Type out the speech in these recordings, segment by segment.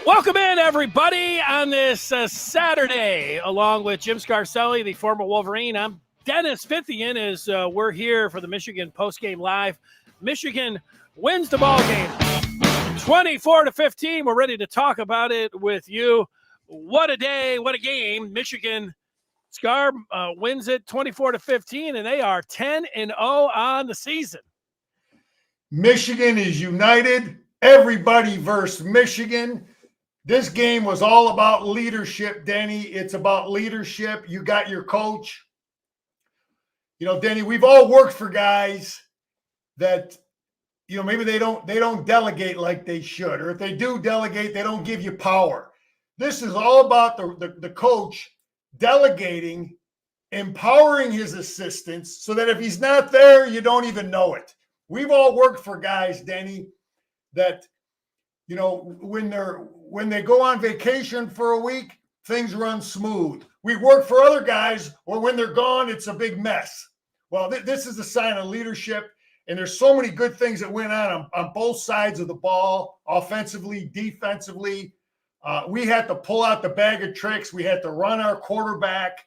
Welcome in, everybody, on this Saturday, along with Jim Scarcelli, the former Wolverine. I'm Dennis Fithian, as we're here for the Michigan Postgame Live. Michigan wins the ball game 24-15. We're ready to talk about it with you. What a day, what a game. Michigan Scar wins it 24-15, and they are 10-0 on the season. Michigan is united. Everybody versus Michigan. This game was all about leadership, Denny. It's about leadership. You got your coach. You know, Denny, we've all worked for guys that, you know, maybe they don't delegate like they should, or if they do delegate, they don't give you power. This is all about the coach delegating, empowering his assistants so that if he's not there, you don't even know it. We've all worked for guys, Denny, that, you know, when they go on vacation for a week, things run smooth. We work for other guys, or when they're gone, it's a big mess. Well, this is a sign of leadership, and there's so many good things that went on both sides of the ball, offensively, defensively. We had to pull out the bag of tricks. We had to run our quarterback,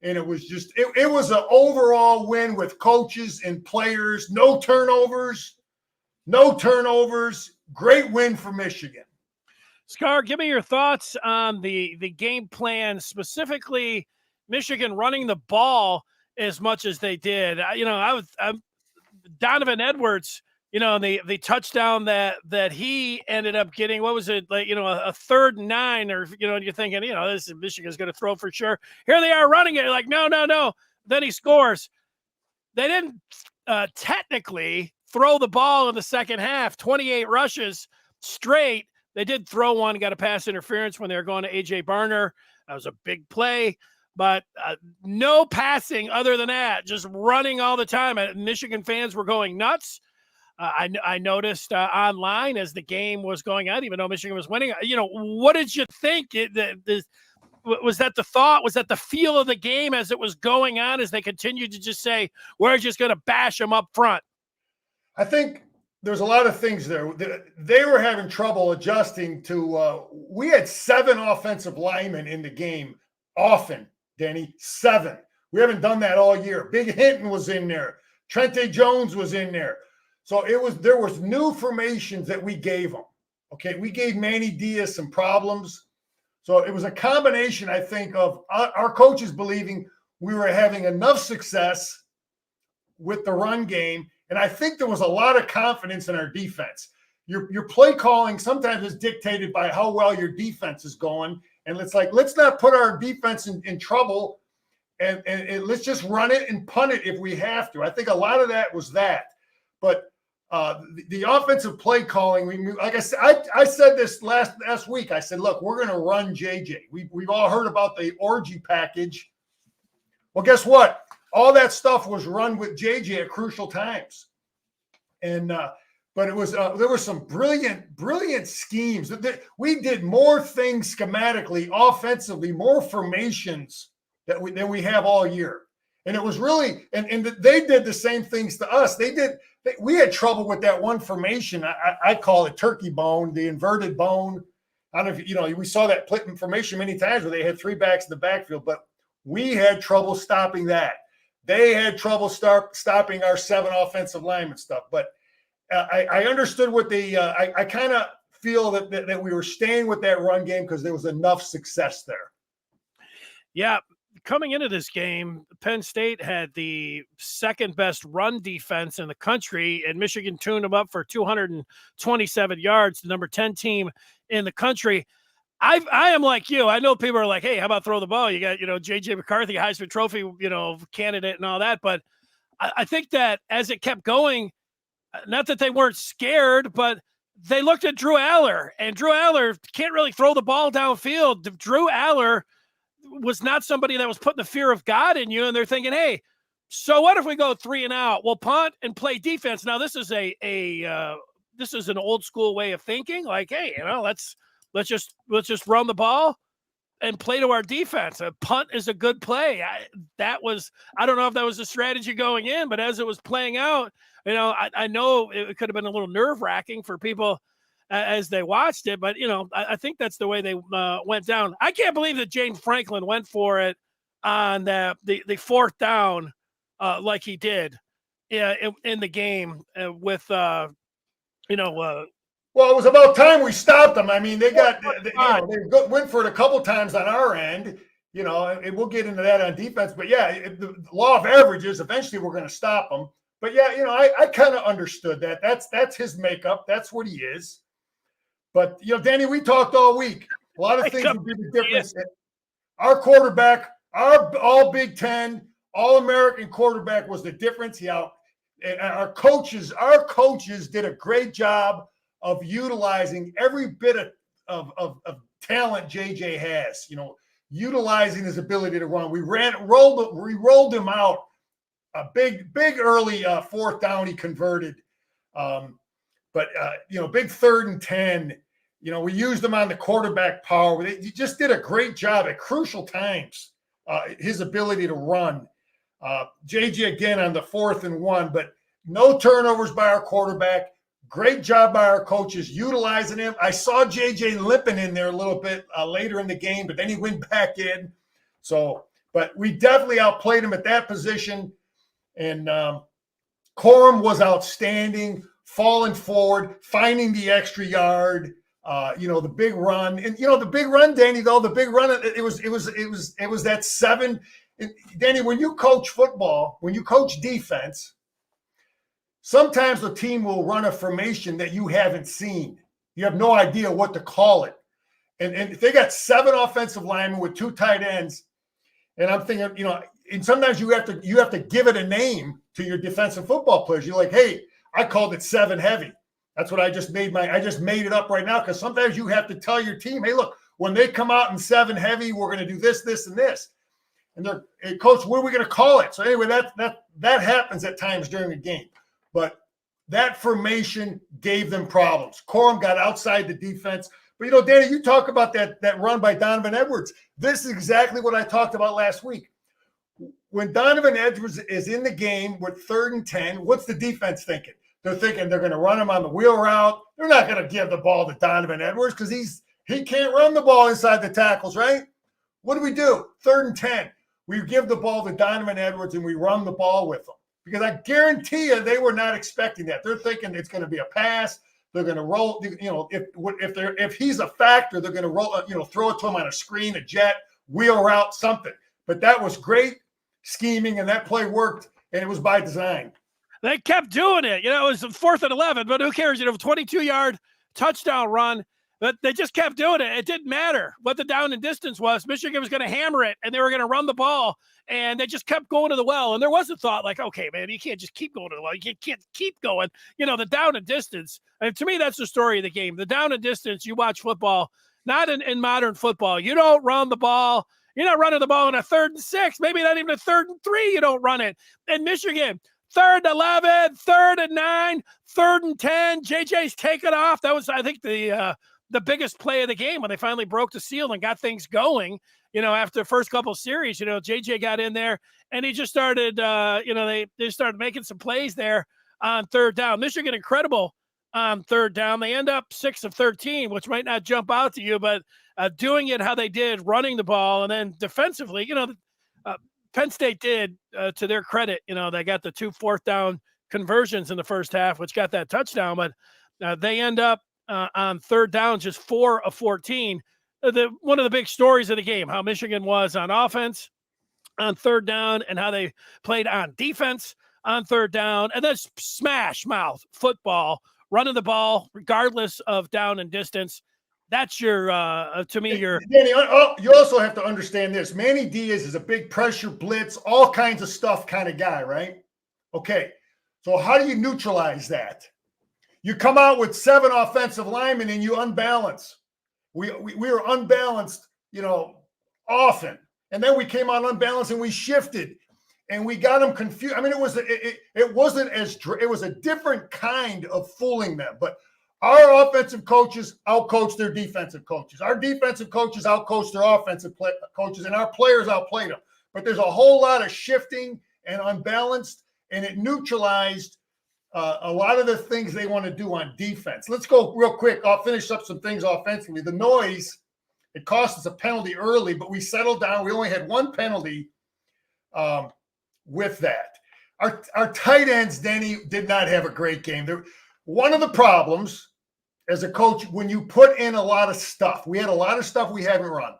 and it was just it was an overall win with coaches and players. No turnovers. Great win for Michigan. Scar, give me your thoughts on the game plan, specifically Michigan running the ball as much as they did. I'm Donovan Edwards, you know, the touchdown that he ended up getting, what was it, like, you know, a 3rd and 9, or, you know, you're thinking, you know, this is Michigan's going to throw for sure. Here they are running it. Like, no. Then he scores. They didn't technically throw the ball in the second half, 28 rushes straight. They did throw one, got a pass interference when they were going to A.J. Barner. That was a big play, but no passing other than that, just running all the time. Michigan fans were going nuts. I noticed online as the game was going on, even though Michigan was winning. You know, what did you think? Was that the thought? Was that the feel of the game as it was going on, as they continued to just say, we're just going to bash them up front? I think there's a lot of things there. They were having trouble adjusting to we had 7 offensive linemen in the game often, Denny. 7. We haven't done that all year. Big Hinton was in there. Trente Jones was in there. So there was new formations that we gave them. Okay, we gave Manny Diaz some problems. So it was a combination, I think, of our coaches believing we were having enough success with the run game. And I think there was a lot of confidence in our defense. Your play calling sometimes is dictated by how well your defense is going. And it's like, let's not put our defense in trouble, and let's just run it and punt it if we have to. I think a lot of that was that. But the offensive play calling, like I said this last week, I said, look, we're going to run JJ. We've all heard about the orgy package. Well, guess what? All that stuff was run with JJ at crucial times. And but it was there were some brilliant schemes. We did more things schematically, offensively, more formations than we have all year. And it was really, and they did the same things to us. We had trouble with that one formation. I call it turkey bone, the inverted bone. I don't know if you know, we saw that formation many times where they had 3 backs in the backfield, but we had trouble stopping that. They had trouble stopping our 7 offensive lineman stuff. But I understood what I kind of feel that we were staying with that run game because there was enough success there. Yeah. Coming into this game, Penn State had the 2nd best run defense in the country, and Michigan tuned them up for 227 yards, the number 10 team in the country. I am like you. I know people are like, hey, how about throw the ball? You got, you know, J.J. McCarthy, Heisman Trophy, you know, candidate and all that. But I think that as it kept going, not that they weren't scared, but they looked at Drew Aller, and Drew Aller can't really throw the ball downfield. Drew Aller was not somebody that was putting the fear of God in you, and they're thinking, hey, so what if we go 3 and out? We'll punt and play defense. Now, this is this is an old school way of thinking. Like, hey, you know, let's just run the ball and play to our defense. A punt is a good play. I don't know if that was a strategy going in, but as it was playing out, I know it could have been a little nerve wracking for people as they watched it, but I think that's the way they went down. I can't believe that James Franklin went for it on the fourth down like he did in the game with Well, it was about time we stopped them. I mean, they went for it a couple times on our end, and we'll get into that on defense. But yeah, the law of averages, eventually we're going to stop them. But yeah, I kind of understood that. That's his makeup. That's what he is. But Danny, we talked all week. A lot of things would be the difference. Our quarterback, our all Big Ten, all American quarterback was the difference. And our coaches did a great job of utilizing every bit of talent JJ has. Utilizing his ability to run. We rolled him out a big early fourth down. He converted, but big 3rd and 10. We used him on the quarterback power. He just did a great job at crucial times. His ability to run. JJ again on the 4th and 1, but no turnovers by our quarterback. Great job by our coaches utilizing him. I saw JJ limping in there a little bit later in the game, but then he went back in. But we definitely outplayed him at that position. And Corum was outstanding, falling forward, finding the extra yard. The big run, and the big run, Danny. Though the big run, it was that 7. Danny, when you coach football, when you coach defense, sometimes the team will run a formation that you haven't seen. You have no idea what to call it, and if they got 7 offensive linemen with 2 tight ends, and I'm thinking, and sometimes you have to give it a name to your defensive football players. You're like, hey, I called it 7 heavy. That's what I just made it up right now, because sometimes you have to tell your team, hey, look, when they come out in 7 heavy, we're going to do this, this, and this. And they're, hey, coach, what are we going to call it? So anyway, that happens at times during the game. But that formation gave them problems. Corum got outside the defense. But, Danny, you talk about that run by Donovan Edwards. This is exactly what I talked about last week. When Donovan Edwards is in the game with 3rd and 10, what's the defense thinking? They're thinking they're going to run him on the wheel route. They're not going to give the ball to Donovan Edwards because he can't run the ball inside the tackles, right? What do? 3rd and 10. We give the ball to Donovan Edwards and we run the ball with him. Because I guarantee you they were not expecting that. They're thinking it's going to be a pass. They're going to roll, if he's a factor, they're going to roll, throw it to him on a screen, a jet, wheel route, something. But that was great scheming, and that play worked, and it was by design. They kept doing it. It was 4th and 11, but who cares? 22-yard touchdown run. But they just kept doing it. It didn't matter what the down and distance was. Michigan was going to hammer it, and they were going to run the ball, and they just kept going to the well. And there was a thought like, okay, man, you can't just keep going to the well. You can't keep going. The down and distance. And to me, that's the story of the game. The down and distance, you watch football, not in modern football. You don't run the ball. You're not running the ball in a 3rd and 6, maybe not even a 3rd and 3. You don't run it. And Michigan, 3rd and 11, 3rd and 9, 3rd and 10. JJ's taken off. That was, I think, the biggest play of the game when they finally broke the seal and got things going. After the first couple of series, JJ got in there and he just started. They started making some plays there on 3rd down. Michigan incredible on 3rd down. They end up 6 of 13, which might not jump out to you, but doing it how they did, running the ball, and then defensively, Penn State did, to their credit, they got the 2 4th down conversions in the first half, which got that touchdown, but they end up on 3rd down, just 4 of 14. One of the big stories of the game, how Michigan was on offense on 3rd down and how they played on defense on 3rd down, and then smash mouth football, running the ball regardless of down and distance. That's to me, Danny, you also have to understand this. Manny Diaz is a big pressure blitz, all kinds of stuff kind of guy, right? Okay. So how do you neutralize that? You come out with 7 offensive linemen and you unbalance. We were unbalanced, often. And then we came out unbalanced and we shifted and we got them confused. I mean, it was a different kind of fooling them, but our offensive coaches outcoached their defensive coaches. Our defensive coaches outcoached their offensive coaches, and our players outplayed them. But there's a whole lot of shifting and unbalanced, and it neutralized a lot of the things they want to do on defense. Let's go real quick. I'll finish up some things offensively. The noise, it cost us a penalty early, but we settled down. We only had one penalty with that. Our tight ends, Denny, did not have a great game. One of the problems as a coach, when you put in a lot of stuff, we had a lot of stuff we haven't run.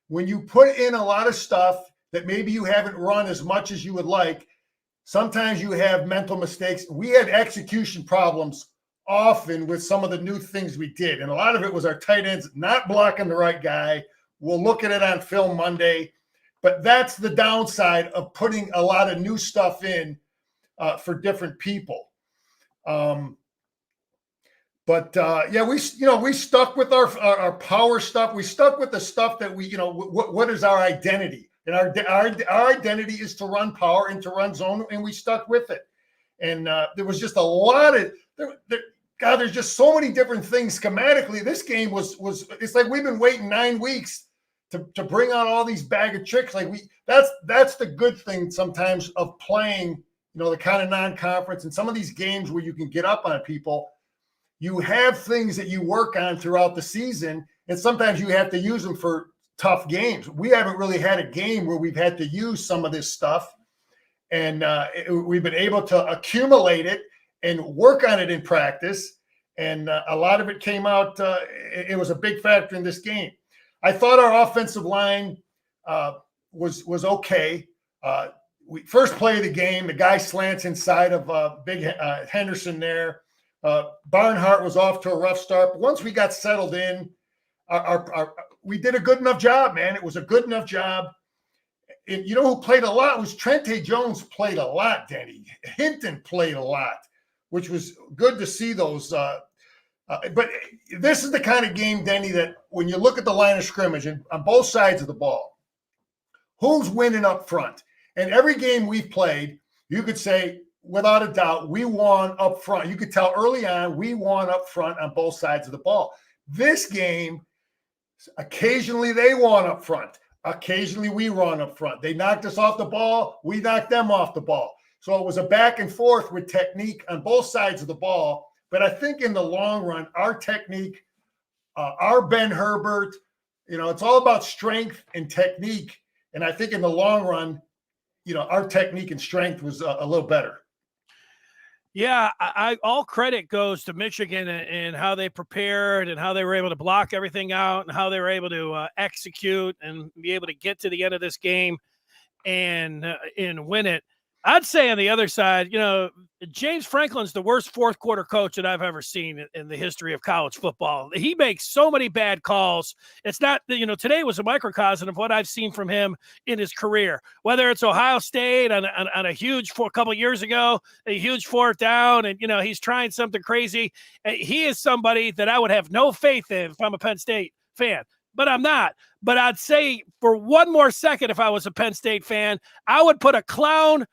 When you put in a lot of stuff that maybe you haven't run as much as you would like, sometimes you have mental mistakes. We had execution problems often with some of the new things we did. And a lot of it was our tight ends not blocking the right guy. We'll look at it on film Monday. But that's the downside of putting a lot of new stuff in for different people. Yeah, we stuck with our power stuff. We stuck with the stuff that what is our identity? And our identity is to run power and to run zone, and we stuck with it. And there was just a lot of God. There's just so many different things schematically. This game was it's like we've been waiting 9 weeks to bring out all these bag of tricks. Like that's the good thing sometimes of playing, the kind of non-conference and some of these games where you can get up on people. You have things that you work on throughout the season, and sometimes you have to use them for tough games. We haven't really had a game where we've had to use some of this stuff, and we've been able to accumulate it and work on it in practice. And a lot of it came out. It was a big factor in this game. I thought our offensive line was okay. We first play of the game, the guy slants inside of Big Henderson there. Barnhart was off to a rough start. But once we got settled in, we did a good enough job, man. It was a good enough job. And who played a lot was Trente Jones played a lot, Denny. Hinton played a lot, which was good to see those. But this is the kind of game, Denny, that when you look at the line of scrimmage and on both sides of the ball, who's winning up front? And every game we've played, you could say, without a doubt, we won up front. You could tell early on we won up front on both sides of the ball. This game, occasionally they won up front. Occasionally we run up front. They knocked us off the ball. We knocked them off the ball. So it was a back and forth with technique on both sides of the ball. But I think in the long run, our technique, our Ben Herbert, it's all about strength and technique. And I think in the long run, our technique and strength was a little better. Yeah, all credit goes to Michigan and how they prepared and how they were able to block everything out and how they were able to execute and be able to get to the end of this game and win it. I'd say on the other side, James Franklin's the worst fourth quarter coach that I've ever seen in the history of college football. He makes so many bad calls. It's not, today was a microcosm of what I've seen from him in his career, whether it's Ohio State on a huge, a couple of years ago, a huge fourth down, and, he's trying something crazy. He is somebody that I would have no faith in if I'm a Penn State fan. But I'm not. But I'd say for one more second, if I was a Penn State fan, I would put a clown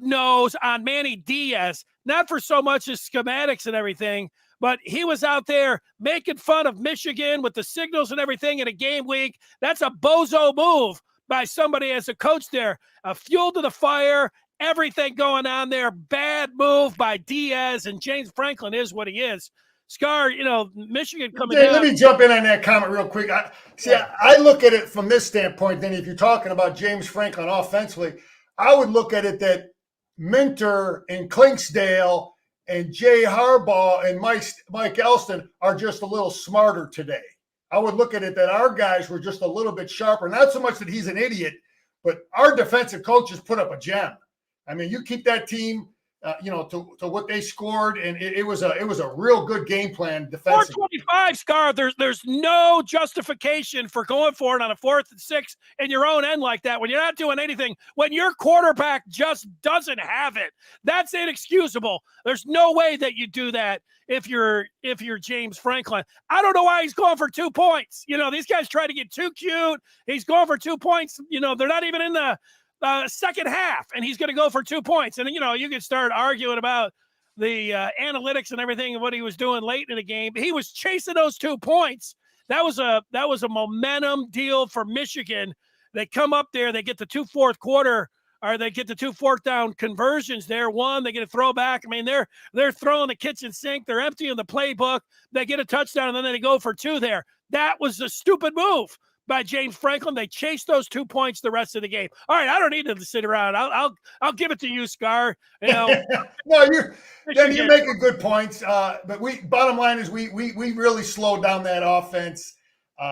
nose on Manny Diaz, not for so much as schematics and everything, but he was out there making fun of Michigan with the signals and everything in a game week. That's a bozo move by somebody as a coach there. Fuel to the fire, everything going on there. Bad move by Diaz, and James Franklin is what he is. Scar, Michigan coming down. Let me jump in on that comment real quick. I look at it from this standpoint, then if you're talking about James Franklin offensively, I would look at it that Minter and Clinksdale and Jay Harbaugh and Mike Elston are just a little smarter today. I would look at it that our guys were just a little bit sharper. Not so much that he's an idiot, but our defensive coaches put up a gem. I mean, you keep that team, to what they scored, and it was a real good game plan defensively. 425, Scar. There's no justification for going for it on a 4th and 6 in your own end like that when you're not doing anything. When your quarterback just doesn't have it, that's inexcusable. There's no way that you do that if you're James Franklin. I don't know why he's going for 2 points. These guys try to get too cute. He's going for 2 points. They're not even in the second half, and he's going to go for 2 points. And, you could start arguing about the analytics and everything and what he was doing late in the game. He was chasing those 2 points. That was a momentum deal for Michigan. They come up there, they get the 2 fourth quarter or they get the 2 fourth down conversions there. One, they get a throwback. I mean, they're throwing the kitchen sink. They're emptying the playbook. They get a touchdown, and then they go for 2 there. That was a stupid move by James Franklin. They chased those 2 points the rest of the game. All right, I don't need to sit around. I'll give it to you, Scar. You know, no, you're making good points. But bottom line is we really slowed down that offense.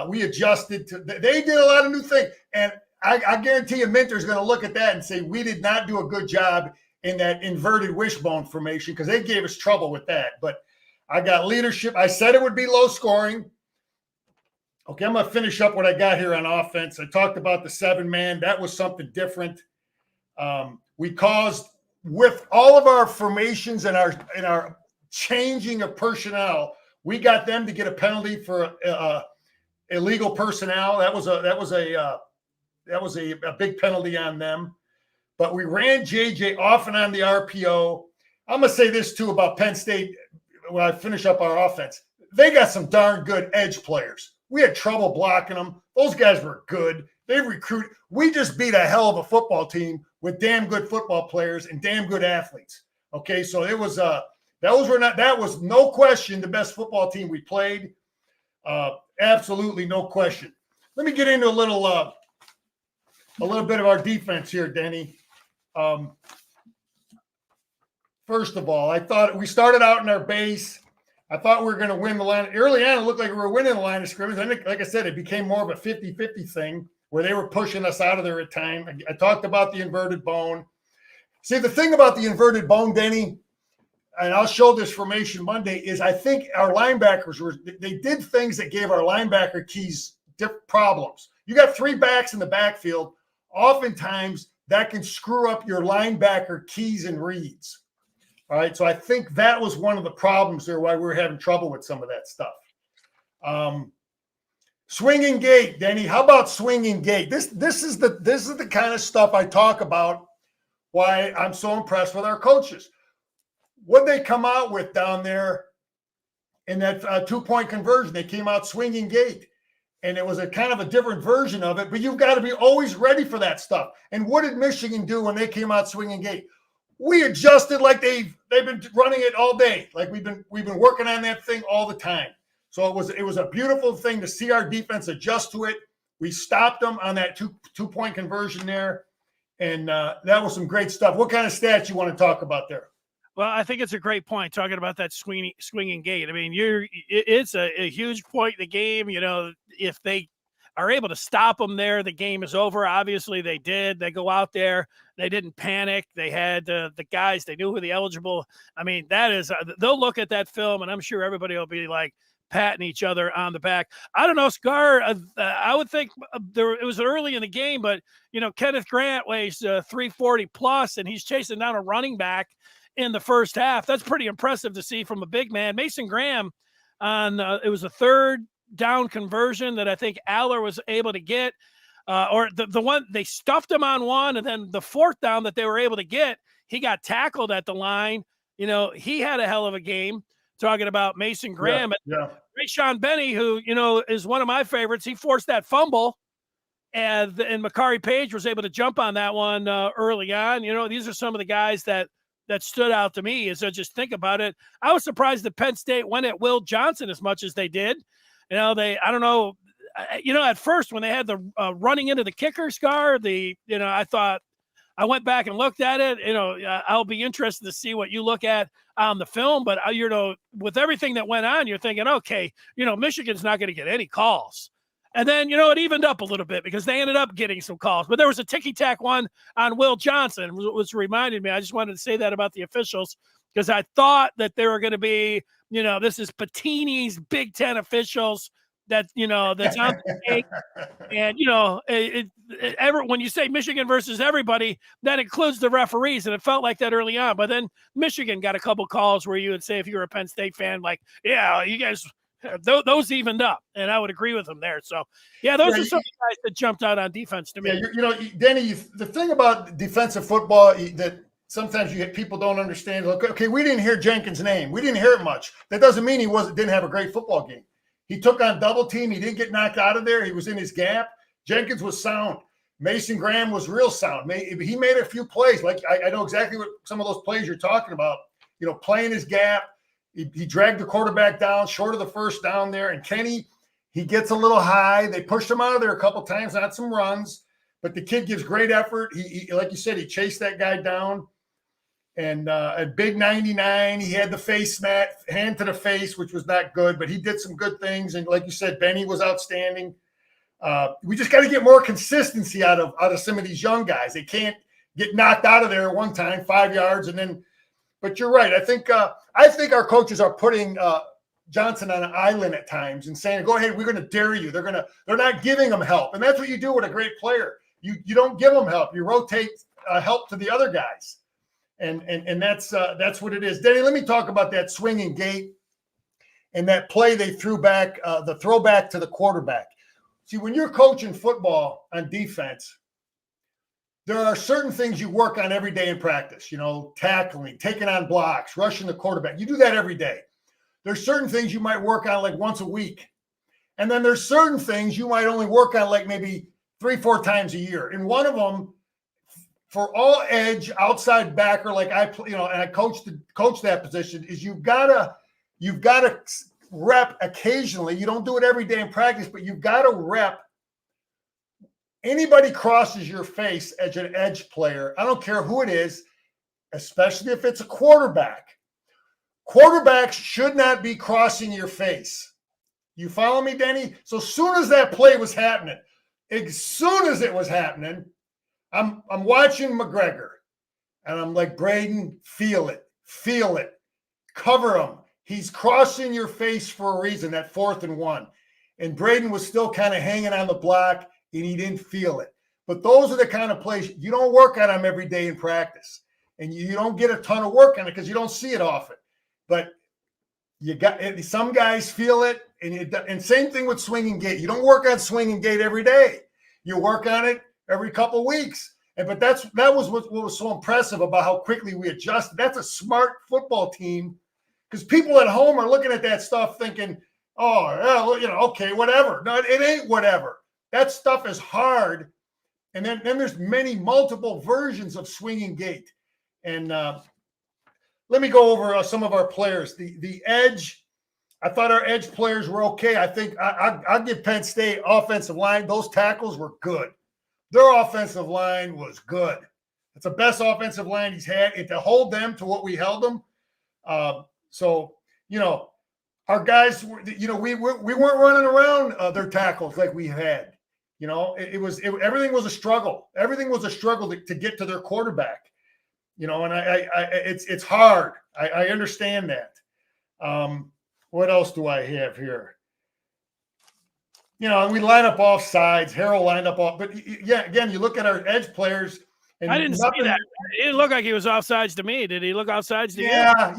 We adjusted to. They did a lot of new things, and I guarantee you, Minter's going to look at that and say we did not do a good job in that inverted wishbone formation because they gave us trouble with that. But I got leadership. I said it would be low scoring. Okay, I'm going to finish up what I got here on offense. I talked about the 7-man. That was something different. We caused, with all of our formations and our changing of personnel, we got them to get a penalty for illegal personnel. That was a big penalty on them. But we ran JJ off and on the RPO. I'm going to say this too about Penn State when I finish up our offense. They got some darn good edge players. We had trouble blocking them. Those guys were good. They recruited. We just beat a hell of a football team with damn good football players and damn good athletes. Okay, so it was that was no question the best football team we played. Absolutely no question. Let me get into a little bit of our defense here, Denny. First of all, I thought we started out in our base. I thought we were going to win the line. Early on, it looked like we were winning the line of scrimmage. I think, like I said, it became more of a 50-50 thing where they were pushing us out of there at time. I talked about the inverted bone. See, the thing about the inverted bone, Denny, and I'll show this formation Monday, is I think our linebackers they did things that gave our linebacker keys problems. You got 3 backs in the backfield. Oftentimes, that can screw up your linebacker keys and reads. All right, so I think that was one of the problems there why we were having trouble with some of that stuff. Swinging gate, Denny. How about swinging gate? This is the kind of stuff I talk about. Why I'm so impressed with our coaches. What they come out with down there in that 2-point conversion, they came out swinging gate, and it was a kind of a different version of it. But you've got to be always ready for that stuff. And what did Michigan do when they came out swinging gate? We adjusted like they've been running it all day. Like we've been working on that thing all the time. So it was a beautiful thing to see our defense adjust to it. We stopped them on that two-point conversion there, and that was some great stuff. What kind of stats you want to talk about there? Well, I think it's a great point talking about that swinging gate. I mean, it's a huge point in the game. You know, if they are able to stop them there, the game is over. Obviously, they did. They go out there. They didn't panic. They had the guys. They knew who the eligible. I mean, that is they'll look at that film, and I'm sure everybody will be like patting each other on the back. I don't know, Scar. I would think it was early in the game, but, you know, Kenneth Grant weighs 340 plus, and he's chasing down a running back in the first half. That's pretty impressive to see from a big man. Mason Graham it was a 3rd down conversion that I think Aller was able to get, or the one they stuffed him on one, and then the 4th down that they were able to get, he got tackled at the line. You know, he had a hell of a game. Talking about Mason Graham, yeah. Rayshawn Benny, who, you know, is one of my favorites. He forced that fumble, and Makari Page was able to jump on that one early on. You know, these are some of the guys that stood out to me as I just think about it. I was surprised that Penn State went at Will Johnson as much as they did. You know, I don't know, you know, at first when they had the running into the kicker, Scar, I thought, I went back and looked at it. You know, I'll be interested to see what you look at on the film. But, you know, with everything that went on, you're thinking, okay, you know, Michigan's not going to get any calls. And then, you know, it evened up a little bit because they ended up getting some calls. But there was a ticky-tack one on Will Johnson, which reminded me. I just wanted to say that about the officials because I thought that they were going to be, you know, this is Patini's Big Ten officials that, you know, that's on the stage. And, you know, when you say Michigan versus everybody, that includes the referees. And it felt like that early on. But then Michigan got a couple calls where you would say, if you were a Penn State fan, like, yeah, you guys, those evened up. And I would agree with them there. So, yeah, those are some of the guys that jumped out on defense to me. Yeah, you know, Denny, the thing about defensive football that sometimes people don't understand. Okay, we didn't hear Jenkins' name. We didn't hear it much. That doesn't mean he didn't have a great football game. He took on double team. He didn't get knocked out of there. He was in his gap. Jenkins was sound. Mason Graham was real sound. He made a few plays. Like I know exactly what some of those plays you're talking about. Playing his gap. He dragged the quarterback down short of the first down there. And Kenny, he gets a little high. They pushed him out of there a couple times, not some runs. But the kid gives great effort. He like you said, he chased that guy down. And a big 99, he had the face mat, hand to the face, which was not good. But he did some good things. And like you said, Benny was outstanding. We just got to get more consistency out of some of these young guys. They can't get knocked out of there at one time, 5 yards, and then. But you're right. I think our coaches are putting Johnson on an island at times and saying, "Go ahead, we're going to dare you." They're not giving him help, and that's what you do with a great player. You don't give them help. You rotate help to the other guys, and that's what it is. Denny, let me talk about that swinging gate and that play they threw back, the throwback to the quarterback. See, when you're coaching football on defense, there are certain things you work on every day in practice, tackling, taking on blocks, rushing the quarterback. You do that every day. There's certain things you might work on like once a week. And then there's certain things you might only work on like maybe 3-4 times a year. And one of them, for all edge outside backer, like and I coach that position, is you've got to rep occasionally. You don't do it every day in practice, but you've got to rep. Anybody crosses your face as an edge player, I don't care who it is, especially if it's a quarterback. Quarterbacks should not be crossing your face. You follow me, Denny? So as soon as that play was happening, I'm watching McGregor, and I'm like, Braden, feel it, cover him. He's crossing your face for a reason, that 4th and 1. And Braden was still kind of hanging on the block, and he didn't feel it. But those are the kind of plays you don't work on them every day in practice. And you don't get a ton of work on it because you don't see it often. But you got some guys feel it, and same thing with swinging gate. You don't work on swinging gate every day. You work on it every couple of weeks. But that was what was so impressive about how quickly we adjusted. That's a smart football team, because people at home are looking at that stuff thinking, "Oh, yeah, okay, whatever." No, it ain't whatever. That stuff is hard. And then there's multiple versions of swinging gate. And let me go over some of our players. The edge, I thought our edge players were okay. I think I'll give Penn State offensive line. Those tackles were good. Their offensive line was good. It's the best offensive line he's had. And to hold them to what we held them. Our guys, we weren't running around their tackles like we had. Everything was a struggle. Everything was a struggle to get to their quarterback. And it's hard. I understand that. What else do I have here? And we line up off sides. Harold lined up off. But yeah, again, you look at our edge players. And I didn't see that. It didn't look like he was offsides to me. Did he look offsides to you? Yeah,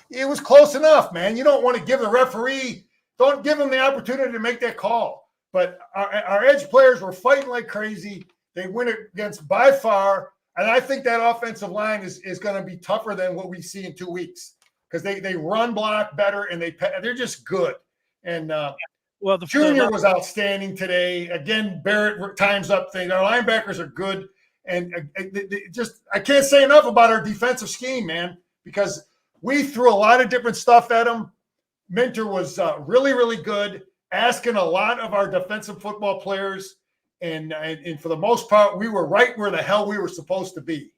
it was close enough, man. You don't want to give the referee, don't give him the opportunity to make that call. But our edge players were fighting like crazy. They went against by far. And I think that offensive line is going to be tougher than what we see in 2 weeks, because they run block better, and they're just good. And the Junior was outstanding today. Again, Barrett times up thing. Our linebackers are good. And I can't say enough about our defensive scheme, man, because we threw a lot of different stuff at them. Minter was really, really good, asking a lot of our defensive football players. And for the most part, we were right where the hell we were supposed to be.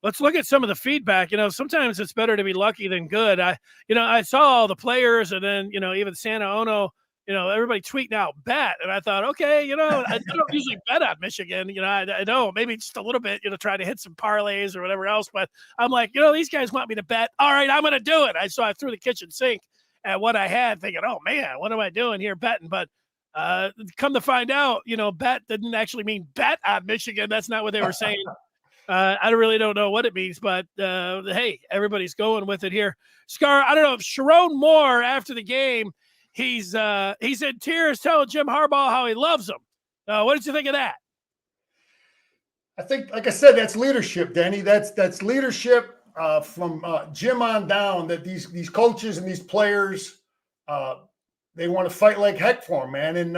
Let's look at some of the feedback. Sometimes it's better to be lucky than good. I saw all the players, and then, even Santa Ono, everybody tweeting out bet. And I thought, okay, I don't usually bet on Michigan. I know maybe just a little bit, try to hit some parlays or whatever else. But I'm like, these guys want me to bet. All right, I'm going to do it. So I threw the kitchen sink at what I had, thinking, oh man, what am I doing here betting? But come to find out, bet didn't actually mean bet on Michigan. That's not what they were saying. I really don't know what it means, but hey, everybody's going with it here. Scar, I don't know if Sharon Moore after the game, he's in tears telling Jim Harbaugh how he loves him. What did you think of that? I think, like I said, that's leadership, Denny. That's leadership from Jim on down. That these coaches and these players, they want to fight like heck for him, man. And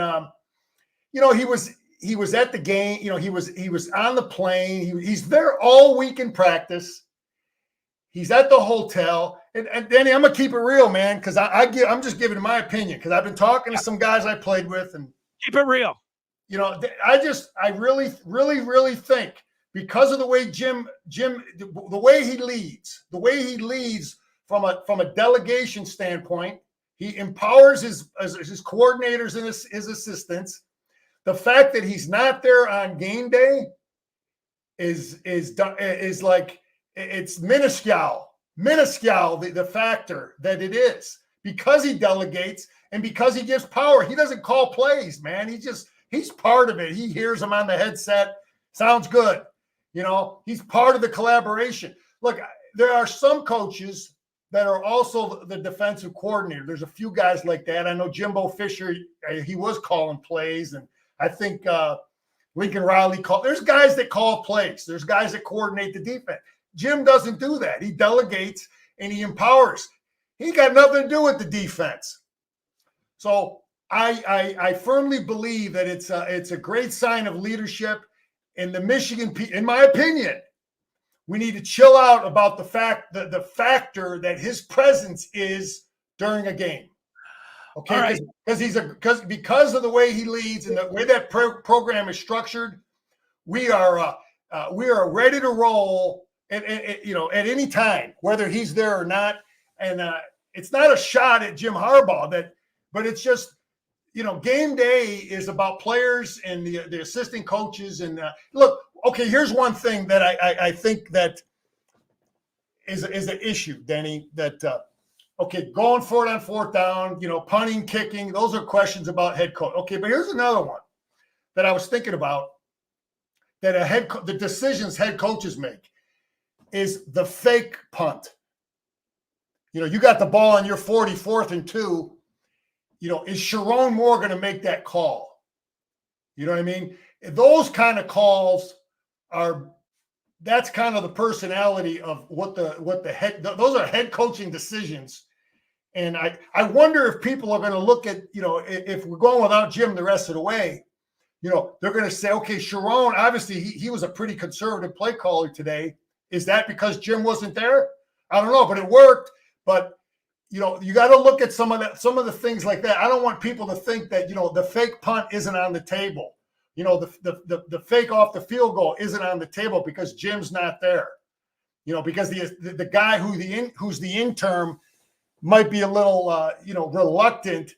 he was at the game. He was on the plane. He's there all week in practice. He's at the hotel. And Danny, I'm gonna keep it real, man, because I'm just giving my opinion because I've been talking to some guys I played with, and keep it real. I really, really, really think because of the way Jim, the way he leads from a delegation standpoint, he empowers his coordinators and his assistants. The fact that he's not there on game day is like it's minuscule, the factor that it is because he delegates and because he gives power. He doesn't call plays, man. He's part of it. He hears them on the headset. Sounds good. He's part of the collaboration. Look, there are some coaches that are also the defensive coordinator. There's a few guys like that. I know Jimbo Fisher, he was calling plays, and I think Lincoln Riley called. There's guys that call plays. There's guys that coordinate the defense. Jim doesn't do that. He delegates and he empowers. He got nothing to do with the defense. So I firmly believe that it's a great sign of leadership. And the Michigan, in my opinion, we need to chill out about the factor that his presence is during a game. Okay, because of the way he leads and the way that program is structured, we are ready to roll at any time, whether he's there or not. And it's not a shot at Jim Harbaugh but it's just game day is about players and the assistant coaches. And look, okay, here's one thing that I think that is an issue, Denny. That going for it on fourth down, punting, kicking, those are questions about head coach. Okay, but here's another one that I was thinking about that the decisions head coaches make is the fake punt. You got the ball on your 44th and 2. Is Sharon Moore going to make that call? You know what I mean? Those kind of calls that's kind of the personality of what the head, those are head coaching decisions. And I wonder if people are going to look at, if we're going without Jim the rest of the way, they're going to say, okay, Sharon, obviously he was a pretty conservative play caller today. Is that because Jim wasn't there? I don't know, but it worked. But you got to look at some of the things like that. I don't want people to think that, the fake punt isn't on the table. The fake off the field goal isn't on the table because Jim's not there. Because the guy who's the interim might be a little, reluctant.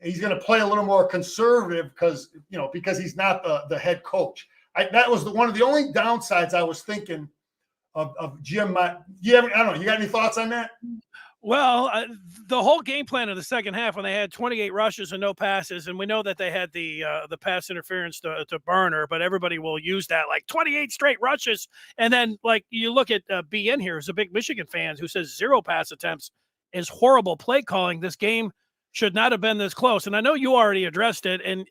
He's going to play a little more conservative because he's not the head coach. That was one of the only downsides I was thinking of Jim. I don't know. You got any thoughts on that? Well, the whole game plan of the second half when they had 28 rushes and no passes, and we know that they had the pass interference to Burner, but everybody will use that like 28 straight rushes. And then like you look at BN here, who's a big Michigan fan who says 0 pass attempts is horrible play calling. This game should not have been this close. And I know you already addressed it, and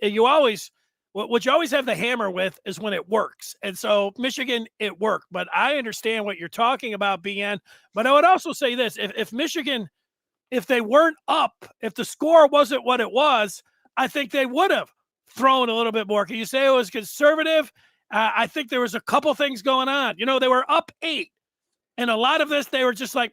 what you always have the hammer with is when it works. And so Michigan, it worked. But I understand what you're talking about, BN. But I would also say this. If Michigan, if they weren't up, if the score wasn't what it was, I think they would have thrown a little bit more. Can you say it was conservative? I think there was a couple things going on. They were up 8. And a lot of this, they were just like,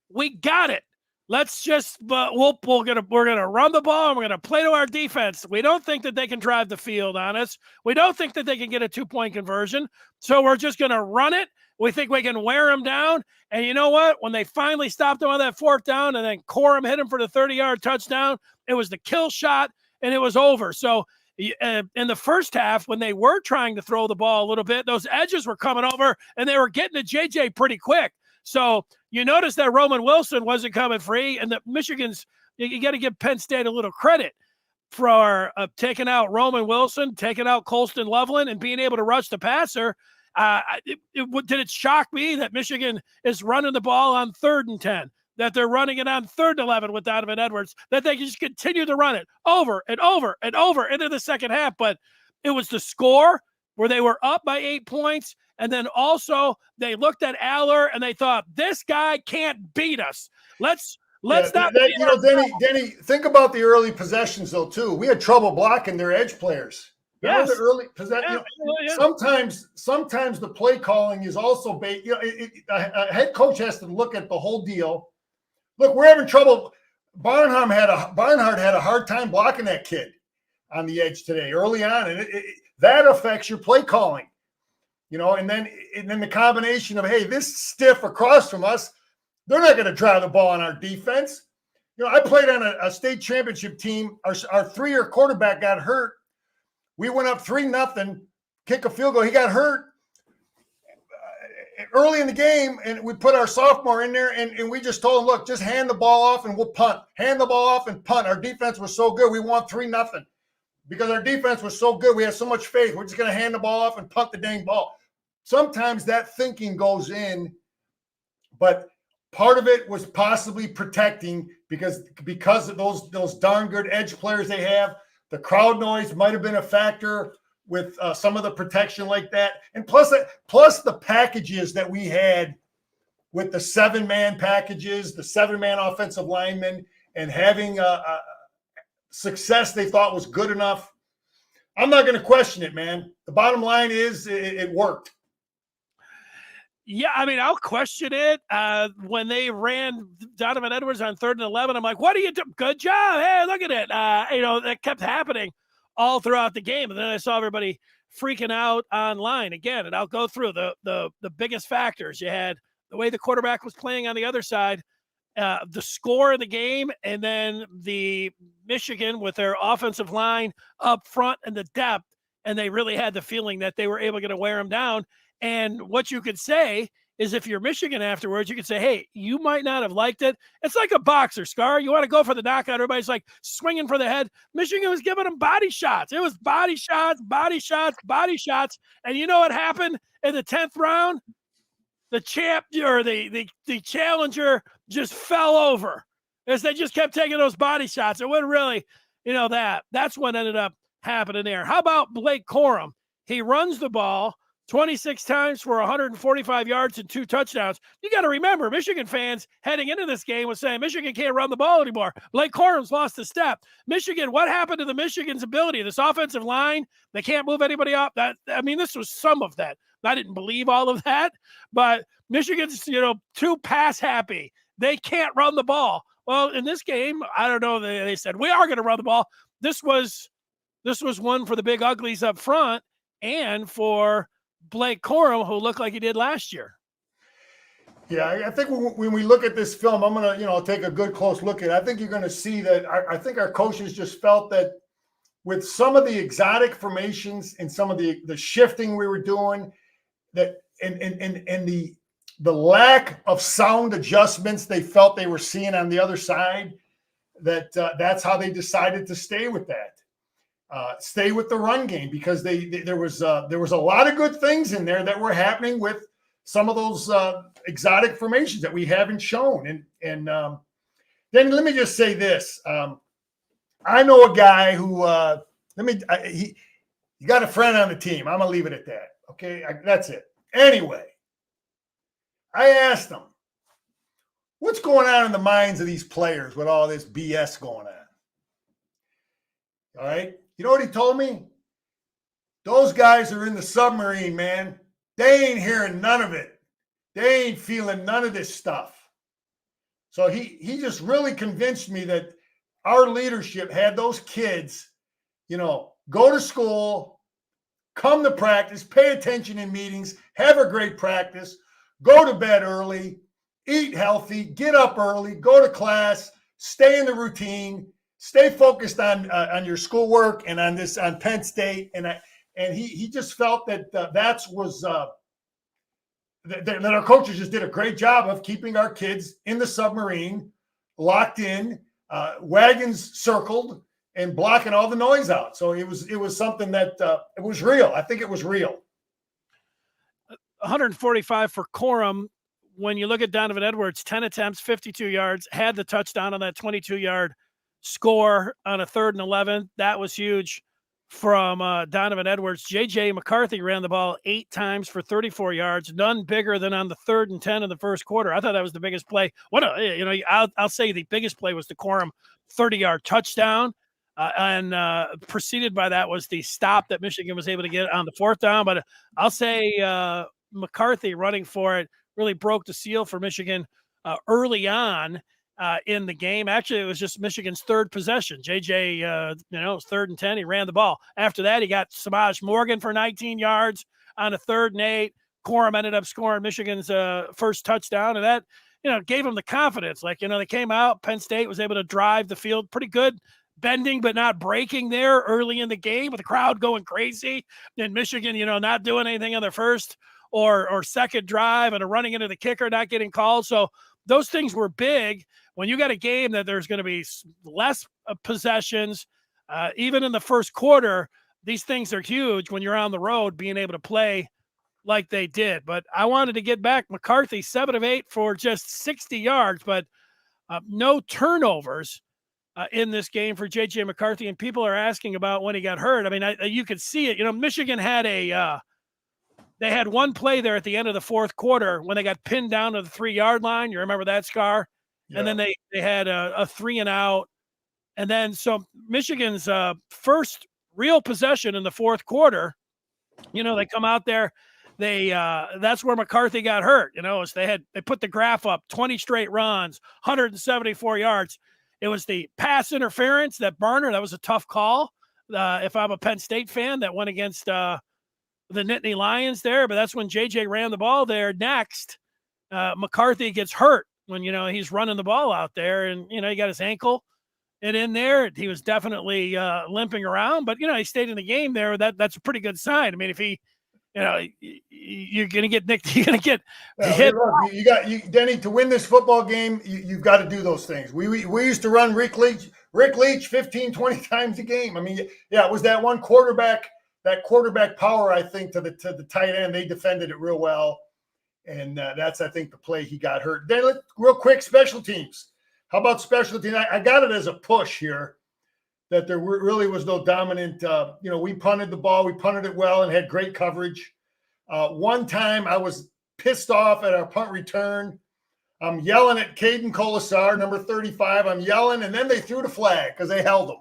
we got it. Let's just we're gonna run the ball and we're gonna play to our defense. We don't think that they can drive the field on us. We don't think that they can get a 2-point conversion. So we're just gonna run it. We think we can wear them down. And you know what? When they finally stopped them on that fourth down and then Corum hit him for the 30-yard touchdown, it was the kill shot and it was over. So in the first half, when they were trying to throw the ball a little bit, those edges were coming over and they were getting to JJ pretty quick. So you notice that Roman Wilson wasn't coming free, and the Michigan's, you got to give Penn State a little credit for taking out Roman Wilson, taking out Colston Loveland, and being able to rush the passer. Did it shock me that Michigan is running the ball on 3rd and 10, that they're running it on 3rd and 11 with Donovan Edwards, that they can just continue to run it over and over and over into the second half? But it was the score where they were up by 8 points. And then also they looked at Aller and they thought, this guy can't beat us. Let's not. Denny, think about the early possessions though too. We had trouble blocking their edge players. Remember Yes. the early possession. Yeah. Yeah. Sometimes the play calling is also based. A head coach has to look at the whole deal. Look, we're having trouble. Barnhart had a hard time blocking that kid on the edge today early on, and that affects your play calling. And then the combination of, hey, this stiff across from us, they're not going to drive the ball on our defense. I played on a state championship team. Our 3-year quarterback got hurt. We went up 3-0, kick a field goal. He got hurt early in the game, and we put our sophomore in there, and we just told him, look, just hand the ball off and we'll punt. Hand the ball off and punt. Our defense was so good. We won 3-0 because our defense was so good. We had so much faith. We're just going to hand the ball off and punt the dang ball. Sometimes that thinking goes in, but part of it was possibly protecting because of those darn good edge players they have. The crowd noise might have been a factor with some of the protection like that. And plus the packages that we had with the 7-man packages, the 7-man offensive linemen, and having a success they thought was good enough. I'm not going to question it, man. The bottom line is it worked. Yeah, I mean, I'll question it. When they ran Donovan Edwards on 3rd and 11, I'm like, what are you doing? Good job. Hey, look at it. That kept happening all throughout the game. And then I saw everybody freaking out online again. And I'll go through the biggest factors. You had the way the quarterback was playing on the other side, the score of the game, and then the Michigan with their offensive line up front and the depth. And they really had the feeling that they were able to wear them down. And what you could say is if you're Michigan afterwards, you could say, hey, you might not have liked it. It's like a boxer, Scar. You want to go for the knockout. Everybody's like swinging for the head. Michigan was giving them body shots. It was body shots, body shots, body shots. And you know what happened in the 10th round? The champ or the challenger just fell over as they just kept taking those body shots. It wasn't really, that's what ended up happening there. How about Blake Corum? He runs the ball 26 times for 145 yards and 2 touchdowns. You got to remember, Michigan fans heading into this game was saying Michigan can't run the ball anymore. Blake Corum's lost a step. Michigan, what happened to the Michigan's ability? This offensive line, they can't move anybody up. This was some of that. I didn't believe all of that, but Michigan's, too pass happy. They can't run the ball. Well, in this game, I don't know. They said, we are going to run the ball. This was one for the big uglies up front and for Blake Corum, who looked like he did last year. Yeah, I think when we look at this film, I'm going to, take a good close look at it. I think you're going to see that I think our coaches just felt that with some of the exotic formations and some of the shifting we were doing, that and the lack of sound adjustments they felt they were seeing on the other side, that's how they decided to stay with that. Stay with the run game because there was a lot of good things in there that were happening with some of those exotic formations that we haven't shown. And then let me just say this: I know a guy who he got a friend on the team. I'm gonna leave it at that. Okay, that's it. Anyway, I asked him, "What's going on in the minds of these players with all this BS going on?" All right. You know what he told me? Those guys are in the submarine, man. They ain't hearing none of it. They ain't feeling none of this stuff. So he just really convinced me that our leadership had those kids, go to school, come to practice, pay attention in meetings, have a great practice, go to bed early, eat healthy, get up early, go to class, stay in the routine, stay focused on your schoolwork and on Penn State. And he just felt that that our coaches just did a great job of keeping our kids in the submarine, locked in, wagons circled, and blocking all the noise out. So it was something that it was real. I think it was real. 145 for Corum. When you look at Donovan Edwards, 10 attempts, 52 yards, had the touchdown on that 22-yard score on a 3rd and 11. That was huge from Donovan Edwards. J.J. McCarthy ran the ball 8 times for 34 yards, none bigger than on the 3rd and 10 in the first quarter. I thought that was the biggest play. I'll say the biggest play was the Corum 30-yard touchdown. and preceded by that was the stop that Michigan was able to get on the 4th down. But I'll say McCarthy running for it really broke the seal for Michigan early on in the game. Actually, it was just Michigan's 3rd possession. JJ, it was 3rd and 10. He ran the ball. After that, he got Samaj Morgan for 19 yards on a 3rd and 8. Corum ended up scoring Michigan's first touchdown, and that gave them the confidence. Like, they came out. Penn State was able to drive the field pretty good, bending but not breaking there early in the game with the crowd going crazy. And Michigan, not doing anything on their first or second drive and running into the kicker, not getting called. So those things were big. When you got a game that there's going to be less possessions, even in the first quarter, these things are huge when you're on the road, being able to play like they did. But I wanted to get back McCarthy, 7 of 8 for just 60 yards, but no turnovers in this game for J.J. McCarthy. And people are asking about when he got hurt. I mean, you could see it. Michigan had they had one play there at the end of the 4th quarter when they got pinned down to the 3-yard line. You remember that, Scar? Yeah. And then they had a 3 and out. And then so Michigan's first real possession in the 4th quarter, they come out there. That's where McCarthy got hurt. They put the graph up, 20 straight runs, 174 yards. It was the pass interference that that was a tough call. If I'm a Penn State fan, that went against the Nittany Lions there, but that's when JJ ran the ball there. Next, McCarthy gets hurt when, he's running the ball out there, and, he got his ankle and in there. He was definitely limping around, but, he stayed in the game there. That's a pretty good sign. I mean, if he, you're going to get nicked, you're going to get hit. You Denny, to win this football game, you've got to do those things. We used to run Rick Leach 15, 20 times a game. I mean, it was that one quarterback power, I think, to the tight end. They defended it real well. And that's, I think, the play he got hurt. Then real quick, special teams. How about special teams? I got it as a push here, that there really was no dominant. We punted the ball. We punted it well and had great coverage. One time I was pissed off at our punt return. I'm yelling at Caden Colasar, number 35. I'm yelling, and then they threw the flag because they held him.